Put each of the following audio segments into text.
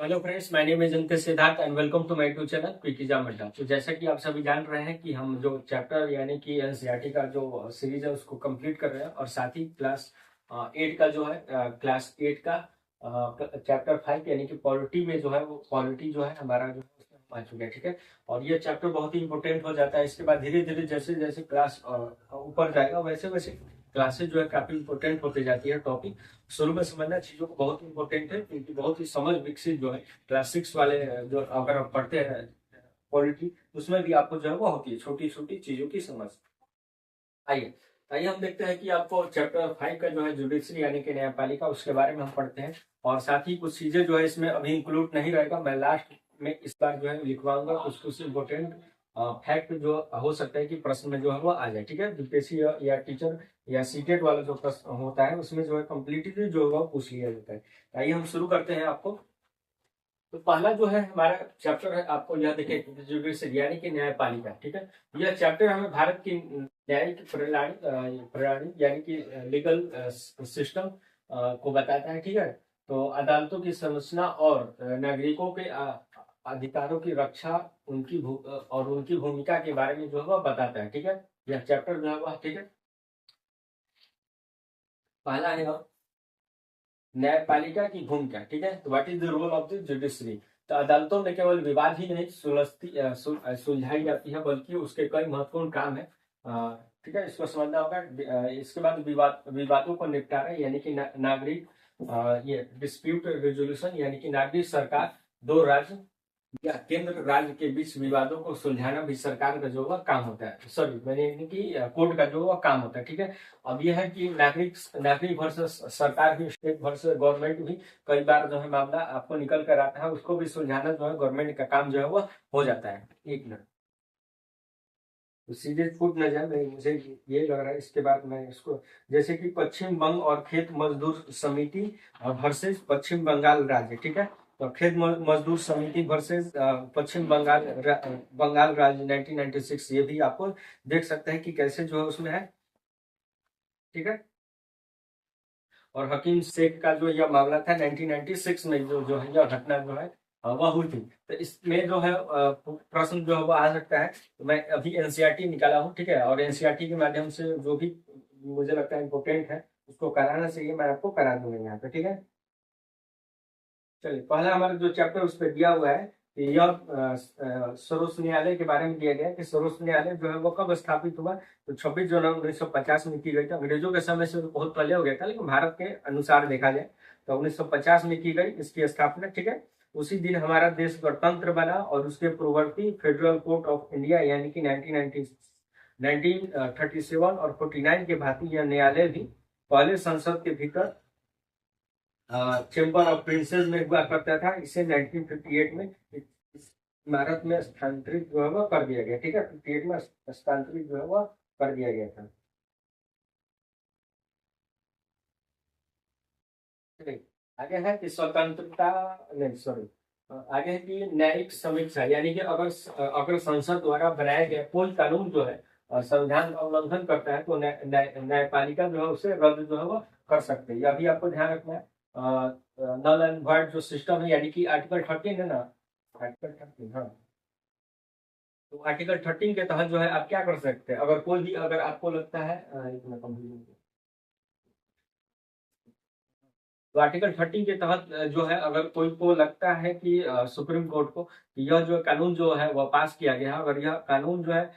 Hello friends, my name is Ankit Siddharth and welcome to my YouTube channel quick exam Adda. तो जैसा कि आप सभी जान रहे हैं कि हम जो चैप्टर यानी कि एनसीईआरटी का जो सीरीज है उसको कंप्लीट कर रहे हैं और साथ ही क्लास 8 का जो है क्लास 8 का चैप्टर 5 यानी कि पॉलिटी में जो है वो पॉलिटी जो है हमारा जो है उसमें हम आ चुके हैं। ठीक है, और ये चैप्टर बहुत ही इंपॉर्टेंट हो जाता है। इसके बाद धीरे धीरे जैसे जैसे क्लास ऊपर जाएगा वैसे वैसे क्लासेस जो है काफी इंपॉर्टेंट होते जाती है। टॉपिक शुरू में समझना चीजों को बहुत इंपॉर्टेंट है क्योंकि बहुत ही समझ विकसित जो है क्लास 6 वाले जो अगर आप पढ़ते हैं पॉलिटी उसमें भी आपको जो है वो होती है छोटी छोटी चीजों की समझ। आइए आइए हम देखते हैं कि आपको चैप्टर 5 का जो है जुडिशरी यानी कि न्यायपालिका उसके बारे में हम पढ़ते हैं। और साथ ही कुछ चीजें जो है इसमें अभी इंक्लूड नहीं रहेगा, मैं लास्ट में इस बार जो है लिखवाऊंगा कुछ कुछ इंपॉर्टेंट फैक्ट जो हो सकता है कि प्रश्न में जो है वो आ जाए। ठीक है, यूपीएससी या टीचर या सीटेट वाला जो प्रश्न होता है उसमें जो है कम्प्लीटली जो होगा पूछ लिया जाता है। आइए हम शुरू करते हैं। आपको तो पहला जो है हमारा चैप्टर है, आपको यह देखिए जुडिशरी यानी कि न्यायपालिका। ठीक है, यह चैप्टर हमें भारत की न्यायिक प्रणाली प्रणाली यानी कि लीगल सिस्टम को बताता है। ठीक है, तो अदालतों की संरचना और नागरिकों के अधिकारों की रक्षा और उनकी भूमिका के बारे में जो है वह बताता है। ठीक है, यह चैप्टर जो है वह ठीक है पहला है न्यायपालिका की भूमिका। ठीक है, तो what is the role of the judiciary. तो अदालतों में केवल विवाद ही नहीं सुलझाई जाती है बल्कि उसके कई महत्वपूर्ण काम है। ठीक है, इसको समझना होगा। इसके बाद विवादों को निपटारा यानी कि नागरिक ये डिस्प्यूट रेजोल्यूशन यानी कि नागरिक सरकार दो राज्य या केंद्र राज्य के बीच विवादों को सुलझाना भी सरकार का जो वह काम होता है, सॉरी मैंने यानी कि कोर्ट का जो वह काम होता है। ठीक है, अब यह है कि नागरिक नागरिक वर्सेस सरकार भी, स्टेट वर्सेस गवर्नमेंट भी कई बार जो है मामला आपको निकल कर आता है, उसको भी सुलझाना जो है गवर्नमेंट का काम जो है वह हो जाता है। एक मिनट, तो सीधे फूट न जाए, मुझे ये लग रहा है। इसके बाद मैं इसको जैसे कि पश्चिम बंग और खेत मजदूर समिति वर्सेस पश्चिम बंगाल राज्य। ठीक है, तो खेत मजदूर समिति वर्सेस पश्चिम बंगाल राज्य 1996, ये भी आपको देख सकते हैं कि कैसे जो है उसमें है। ठीक है, और हकीम शेख का जो यह मामला था 1996 में जो है यह घटना जो है वह हुई थी। तो इसमें जो है प्रश्न जो है वो आ सकता है। तो मैं अभी एनसीईआरटी निकाला हूँ। ठीक है, और एनसीईआरटी के माध्यम से जो भी मुझे लगता है इम्पोर्टेंट है उसको कराना चाहिए, मैं आपको करा दूंगा यहाँ पे। ठीक है, चलिए पहला हमारा जो चैप्टर उस पर दिया हुआ है कि यह सर्वोच्च न्यायालय के बारे में दिया गया है कि सर्वोच्च न्यायालय जो है वो कब स्थापित हुआ। तो 26 जनवरी 1950 में की गई थी। अंग्रेजों के समय से तो बहुत पहले हो गया था, लेकिन भारत के अनुसार देखा जाए तो 1950 में की गई इसकी स्थापना। ठीक है, उसी दिन हमारा देश गणतंत्र बना और उसके पूर्ववर्ती फेडरल कोर्ट ऑफ इंडिया यानी कि 1937 और 49 के भांति यह न्यायालय भी पहले संसद के भीतर चेंबर ऑफ प्रिंसेस में हुआ करता था। इसे 1958 में इस इमारत में स्थानांतरित जो है वह कर दिया गया। ठीक है, 58 में स्थानांतरित जो है वह कर दिया गया था। ठीक, आगे है कि स्वतंत्रता, नहीं सॉरी, आगे है कि न्यायिक समीक्षा यानी कि अगर अगर संसद द्वारा बनाया गया कोई कानून जो है संविधान का उल्लंघन करता है तो न्यायपालिका जो है उसे रद्द जो है वह कर सकते हैं। यह भी आपको ध्यान रखना है। नल एंड वाइड जो सिस्टम है यानी कि आर्टिकल 13 है ना, आर्टिकल 13, हाँ, तो आर्टिकल 13 के तहत जो है आप क्या कर सकते हैं। अगर कोई भी अगर आपको लगता है एक मिनट कंप्लीट, तो आर्टिकल 13 के तहत जो है अगर कोई को लगता है कि सुप्रीम कोर्ट को कि यह जो कानून जो है वह पास किया गया है, अगर यह कानून जो है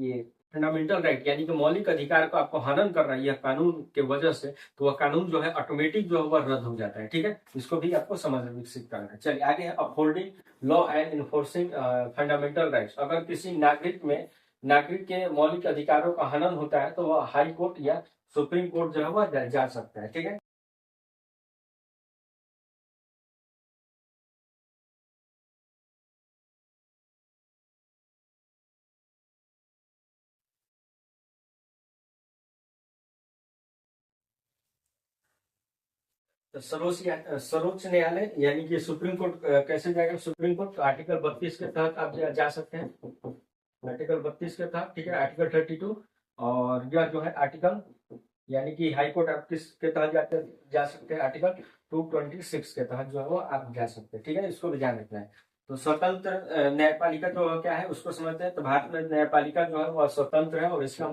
ये फंडामेंटल राइट यानी कि मौलिक अधिकार को आपको हनन कर रहा है यह कानून के वजह से, तो वह कानून जो है ऑटोमेटिक जो है वह रद्द हो जाता है। ठीक है, इसको भी आपको समझ विकसित करना है। चलिए आगे है upholding law and enforcing fundamental rights. अगर किसी नागरिक के मौलिक अधिकारों का हनन होता है तो वह हाई कोर्ट या सुप्रीम कोर्ट जो है वह जा सकता है। ठीक है, तो सर्वोच्च न्यायालय यानी कि सुप्रीम कोर्ट कैसे जाएगा। सुप्रीम कोर्ट आर्टिकल 32 के तहत आप जा सकते हैं, आर्टिकल 32 के तहत। ठीक है, आर्टिकल 32 और यह जो है आर्टिकल यानी कि हाई कोर्ट आप किसके तहत जा सकते हैं, आर्टिकल 226 के तहत जो है वो आप जा सकते हैं। ठीक है, इसको भी ध्यान रखना है। तो स्वतंत्र न्यायपालिका जो क्या है उसको समझते हैं। तो भारत में न्यायपालिका जो है वह स्वतंत्र है, और इसका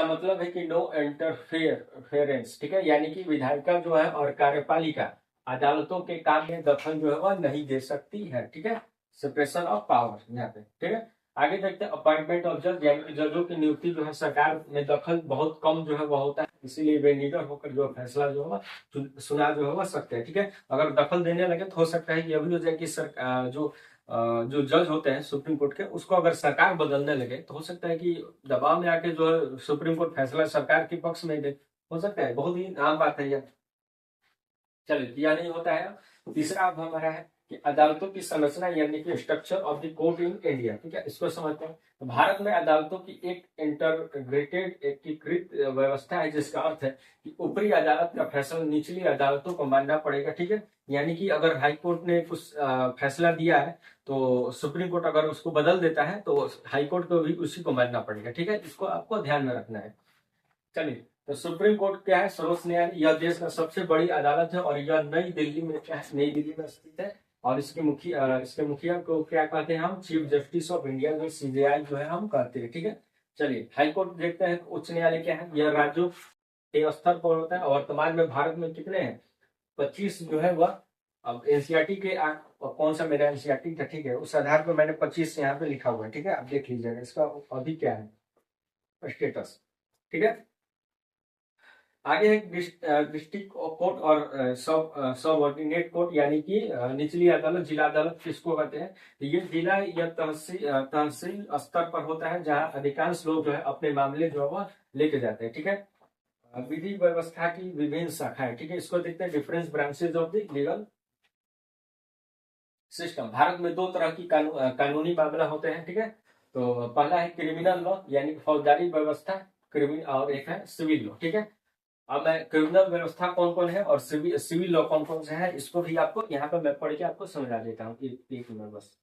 मतलब है कि नो इंटरफेरेंस। ठीक है, यानी कि विधायिका जो है और कार्यपालिका अदालतों के काम में दखल जो है वह नहीं दे सकती है। ठीक है, सेपरेशन ऑफ पावर यहाँ पे। ठीक है, आगे देखते हैं अपॉइंटमेंट ऑफ जज, यानी कि जजों की नियुक्ति जो है सरकार में दखल बहुत कम जो है वह होता है, इसीलिए वे निडर होकर जो फैसला जो है सुना जो है वह सकते हैं। ठीक है, अगर दखल देने लगे तो हो सकता है कि अभी हो जाए कि जो जज होते हैं सुप्रीम कोर्ट के, उसको अगर सरकार बदलने लगे तो हो सकता है कि दबाव में आके जो है सुप्रीम कोर्ट फैसला सरकार के पक्ष में दे। हो सकता है, बहुत ही आम बात है यह। चलिए, यह नहीं होता है। तीसरा अब हमारा है कि अदालतों की संरचना, यानी कि structure of the court in India. ठीक है, इसको समझते हैं। तो भारत में अदालतों की एक इंटरग्रेटेड एकीकृत व्यवस्था है, जिसका अर्थ है कि ऊपरी अदालत का फैसला निचली अदालतों को मानना पड़ेगा। ठीक है, यानी कि अगर हाई कोर्ट ने कुछ फैसला दिया है तो सुप्रीम कोर्ट अगर उसको बदल देता है तो हाई कोर्ट को भी उसी को मानना पड़ेगा। ठीक है, इसको आपको ध्यान में रखना है। चलिए, तो सुप्रीम कोर्ट क्या है, सर्वोच्च न्यायालय, यह देश का सबसे बड़ी अदालत है, और यह नई दिल्ली में क्या है, नई दिल्ली में स्थित है। और इसके मुखिया को क्या कहते हैं हम, चीफ जस्टिस ऑफ इंडिया, जो सीजेआई जो है हम कहते हैं। ठीक है, चलिए हाई कोर्ट देखते हैं। उच्च न्यायालय क्या है, यह राज्यों के स्तर पर होता है। और वर्तमान में भारत में कितने हैं, 25 जो है वह। अब एनसीईआरटी के कौन सा मेरा एनसीईआरटी था, ठीक है, उस आधार पर मैंने 25 यहाँ पे लिखा हुआ है। ठीक है, आप देख लीजिएगा इसका अभी क्या है स्टेटस। ठीक है, आगे है डिस्ट्रिक्ट कोर्ट और सब ऑर्डिनेट कोर्ट, यानी कि निचली अदालत, जिला अदालत किसको कहते हैं। तो ये जिला या तहसील स्तर पर होता है, जहां अधिकांश लोग जो है अपने मामले जो है वह लेके जाते हैं। ठीक है, विधि व्यवस्था की विभिन्न शाखाएं। ठीक है, इसको देखते हैं, difference branches of the legal system. Bharat में दो तरह की कानूनी मामला होते हैं। ठीक है, तो पहला है क्रिमिनल लॉ, यानी फौजदारी व्यवस्था, क्रिमिनल, और एक है सिविल लॉ। ठीक है, अब मैं क्रिमिनल व्यवस्था कौन कौन है और सिविल लॉ कौन कौन से है, इसको भी आपको यहाँ पे मैं पढ़ के आपको समझा देता हूँ, एक मिनट बस।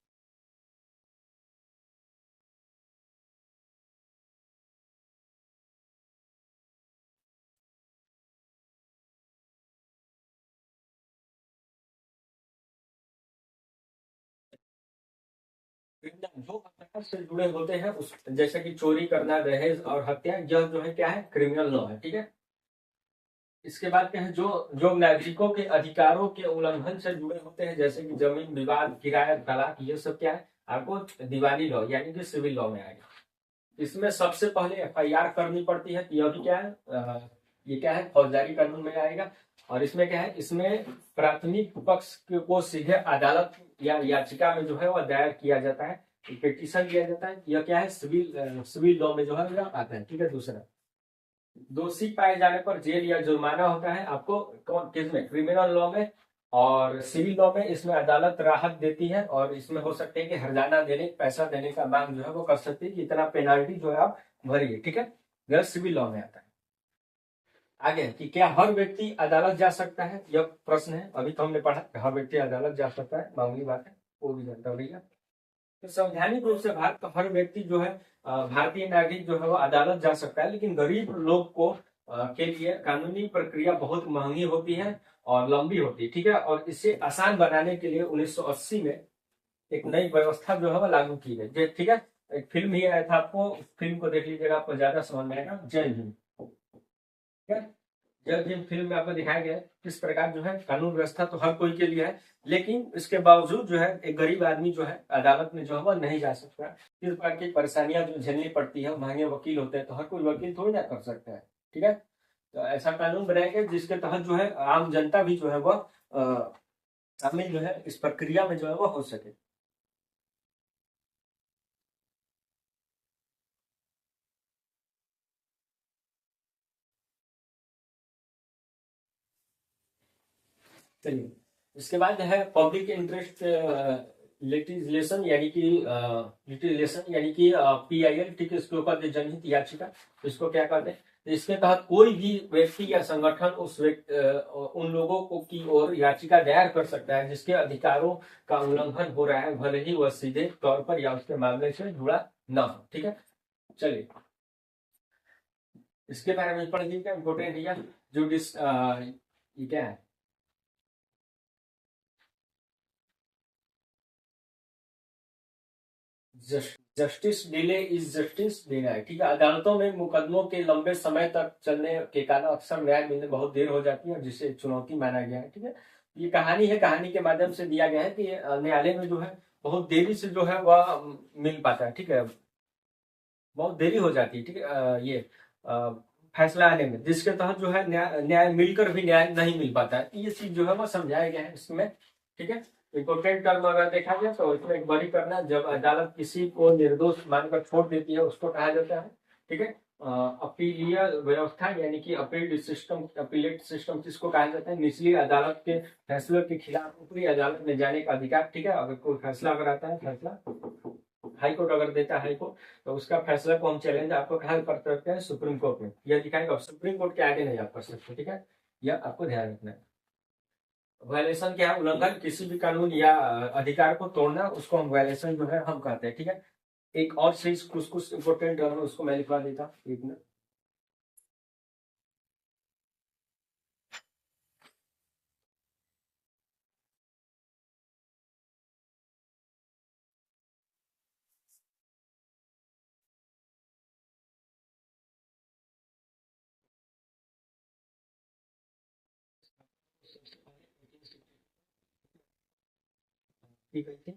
क्रिमिनल जो अपराध से जुड़े होते हैं, उस जैसे कि चोरी करना, दहेज और हत्या, यह जो है क्या है, क्रिमिनल लॉ है। ठीक है, इसके बाद क्या है, जो नागरिकों के अधिकारों के उल्लंघन से जुड़े होते हैं, जैसे कि जमीन विवाद, किराया, तलाक, ये सब क्या है आपको दीवानी लॉ, यानी कि सिविल लॉ में आएगा। इसमें सबसे पहले एफआईआर करनी पड़ती है, यह भी क्या है, ये क्या है, फौजदारी कानून में आएगा। और इसमें क्या है, इसमें प्राथमिक पक्ष को सीधे अदालत या याचिका में जो है वह दायर किया जाता है, पिटीशन किया जाता है। यह क्या है, सिविल लॉ में जो है यह आता है। ठीक है, दूसरा, दोषी पाए जाने पर जेल या जुर्माना होता है आपको, कौन किसमें, क्रिमिनल लॉ में। और सिविल लॉ में इसमें अदालत राहत देती है, और इसमें हो सकते हैं कि हर्जाना देने, पैसा देने का मांग जो है वो कर सकती है कि इतना पेनाल्टी जो है आप भरिए। ठीक है, यह सिविल लॉ में आता है। आगे कि क्या हर व्यक्ति अदालत जा सकता है, यह प्रश्न है। अभी तो हमने पढ़ा कि हर व्यक्ति अदालत जा सकता है, मामूली बात है, वो भी जानता होगा। तो संवैधानिक रूप से भारत का हर व्यक्ति जो है, भारतीय नागरिक जो है वो अदालत जा सकता है, लेकिन गरीब लोग को के लिए कानूनी प्रक्रिया बहुत महंगी होती है और लंबी होती है। ठीक है, और इसे आसान बनाने के लिए 1980 में एक नई व्यवस्था जो है वो लागू की गई। ठीक है, एक फिल्म ही आया था, आपको फिल्म को देख लीजिएगा, आपको ज्यादा समझ में आएगा। जय हिंद। ठीक है, जय हिंद फिल्म में आपको दिखाया गया है किस प्रकार जो है कानून व्यवस्था तो हर कोई के लिए है, लेकिन इसके बावजूद जो है एक गरीब आदमी जो है अदालत में जो है वह नहीं जा सकता। इस प्रकार की परेशानियां जो झेलनी पड़ती है, महंगे वकील होते हैं, तो हर कोई वकील थोड़ी ना कर सकता है। ठीक है, तो ऐसा कानून बनाया गया जिसके तहत जो है आम जनता भी जो है वह शामिल जो है इस प्रक्रिया में जो है वह हो सके। चलिए, इसके बाद है पब्लिक इंटरेस्ट लिटिगेशन, यानी कि PIL। ठीक है, इसके ऊपर जनहित याचिका, इसको क्या कहते हैं। तो इसके तहत कोई भी व्यक्ति या संगठन उन लोगों को की ओर याचिका दायर कर सकता है जिसके अधिकारों का उल्लंघन हो रहा है, भले ही वह सीधे तौर पर या उसके मामले से जुड़ा न हो। ठीक है, चलिए इसके बारे में पढ़ लीजिएगा, इम्पोर्टेंट है जो ये क्या है, justice delay is justice deny, ठीक है। अदालतों में मुकदमों के लंबे समय तक चलने के कारण अक्सर न्याय मिलने बहुत देर हो जाती है, जिसे चुनौती माना गया है, ठीक है। ये कहानी है, कहानी के माध्यम से दिया गया है कि न्यायालय में जो है बहुत देरी से जो है वह मिल पाता है, ठीक है। बहुत देरी हो जाती है, ठीक है। ये फैसला आने में, जिसके तहत जो है न्याय न्याय मिलकर भी न्याय नहीं मिल पाता है, ये चीज जो है वो समझाया गया है इसमें, ठीक है। इम्पोर्टेंट टर्म अगर देखा जाए तो इसमें एक बरी करना, जब अदालत किसी को निर्दोष मानकर छोड़ देती है उसको कहा जाता है, ठीक है। अपीलीय व्यवस्था यानी कि अपील सिस्टम, अपीलेट सिस्टम किसको कहा जाता है, निचली अदालत के फैसलों के खिलाफ ऊपरी अदालत में जाने का अधिकार, ठीक है। अगर कोई फैसला अगर आता है, फैसला हाई कोर्ट अगर देता है, हाई कोर्ट, तो उसका फैसला को हम चैलेंज आपको कहाँ कर सकते हैं, सुप्रीम कोर्ट में। यह दिखाएगा सुप्रीम कोर्ट के आगे नहीं आप कर सकते, ठीक है। यह आपको ध्यान रखना है। वायलेशन क्या है, उल्लंघन, किसी भी कानून या अधिकार को तोड़ना, उसको हम वायलेशन जो है हम कहते हैं, ठीक है। एक और चीज कुछ कुछ इंपोर्टेंट उसको मैं लिखवा देता, एक मिनट। ठीक है,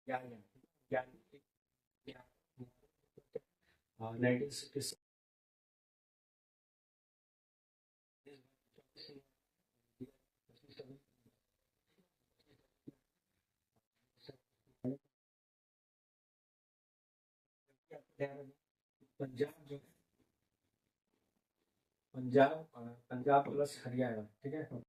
ज्ञान ज्ञान ज्ञान 1966 पंजाब जो है, पंजाब पंजाब प्लस हरियाणा, ठीक है।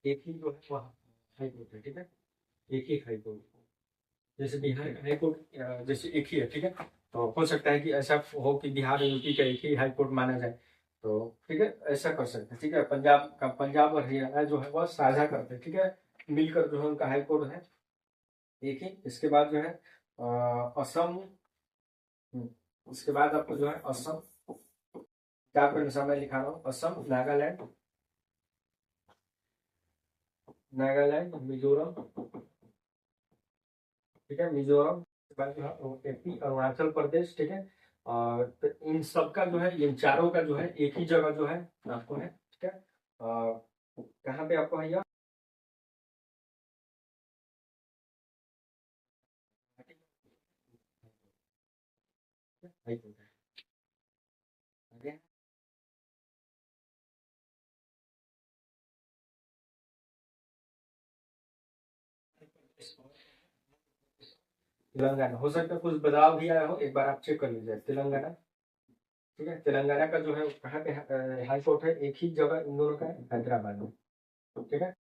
एक ही जो है वहाँ हाई कोर्ट है, ठीक है। एक ही हाई कोर्ट, जैसे बिहार का हाई कोर्ट जैसे एक ही है, ठीक है। तो हो सकता है कि ऐसा हो कि बिहार और यूपी का एक ही हाई कोर्ट माना जाए, तो ठीक है, ऐसा कर सकते हैं, ठीक है। पंजाब का, पंजाब और हरियाणा जो है वह साझा करते हैं, ठीक है। मिलकर जो है उनका हाई कोर्ट है एक ही। इसके बाद जो है असम, इसके बाद आपको जो है असम, क्या आपका निशान मैं लिखा रहा हूँ, असम, नागालैंड, नागालैंड, मिजोरम, ठीक है, मिजोरम, एपी, अरुणाचल प्रदेश, ठीक है। और तो इन सबका जो है, इन चारों का जो है एक ही जगह जो है आपको है, ठीक है। कहाँ पे आपको है यह, तेलंगाना। हो सकता है कुछ बदलाव भी आया हो, एक बार आप चेक कर लीजिए, तेलंगाना, ठीक है। तेलंगाना का जो है कहाँ पे हाई कोर्ट है, एक ही जगह इन दोनों का है, हैदराबाद में, ठीक है।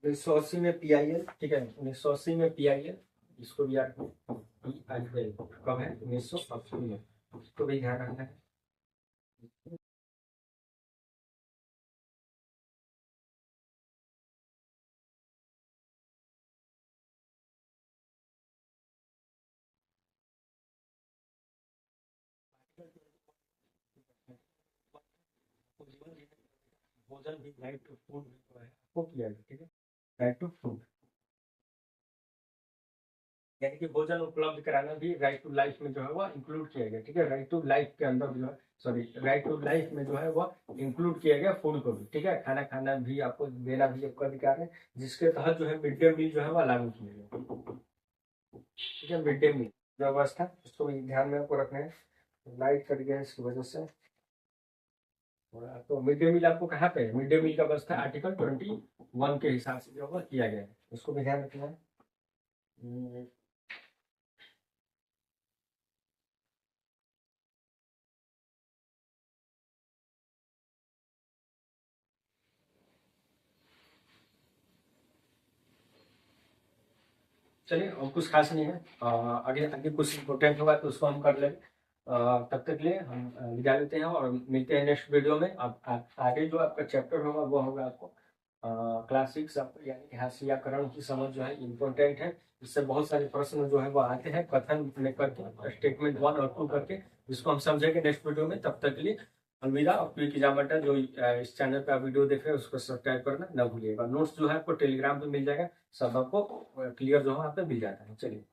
उन्नीस सौ अस्सी में PIL, ठीक है, 1980 में PIL, इसको भी याद PIL कब है, 1980 में, इसको भी ध्यान रखना है। भोजन भी राइट टू फूड जो है आपको किया गया, ठीक है, राइट टू फूड यानी कि भोजन उपलब्ध कराना भी राइट टू लाइफ में जो है वो इंक्लूड किया गया, ठीक है, राइट टू लाइफ के अंदर जो है, सॉरी, राइट टू लाइफ में जो है वो इंक्लूड किया गया फूड को भी, ठीक है, खाना खाना भी आपको देना भी आपका अधिकार है, जिसके तहत जो है मिड डे मील जो है वो लागू किया गया, ठीक है, मिड डे मील व्यवस्था, इसको भी ध्यान में आपको रखना है। लाइट कट गया इसकी वजह से थोड़ा, तो मिड डे मील आपको कहाँ पे है, मिड डे मील का व्यवस्था आर्टिकल 21 के हिसाब से जो है किया गया है, उसको भी ध्यान रखना है। चलिए और कुछ खास नहीं है, आगे आगे कुछ इम्पोर्टेंट होगा तो उसको हम कर लेंगे। तब तक के लिए हम विदा लेते हैं और मिलते हैं नेक्स्ट वीडियो में। अब आगे जो आपका चैप्टर होगा वो होगा आपको क्लास 6 यानी कि हाशियाकरण की समझ जो है इम्पोर्टेंट है। इससे बहुत सारे प्रश्न जो है वो आते हैं कथन में करके, स्टेटमेंट 1 और 2 करके, जिसको हम समझेंगे नेक्स्ट वीडियो में। तब तक के लिए अलविदा। और क्विक एग्जामिनर जो इस चैनल पे आप वीडियो देख रहे हैं उसको सब्सक्राइब करना ना भूलिएगा। नोट्स जो है आपको टेलीग्राम पे मिल जाएगा, सब आपको क्लियर जो है आप पे मिल जाता है। चलिए।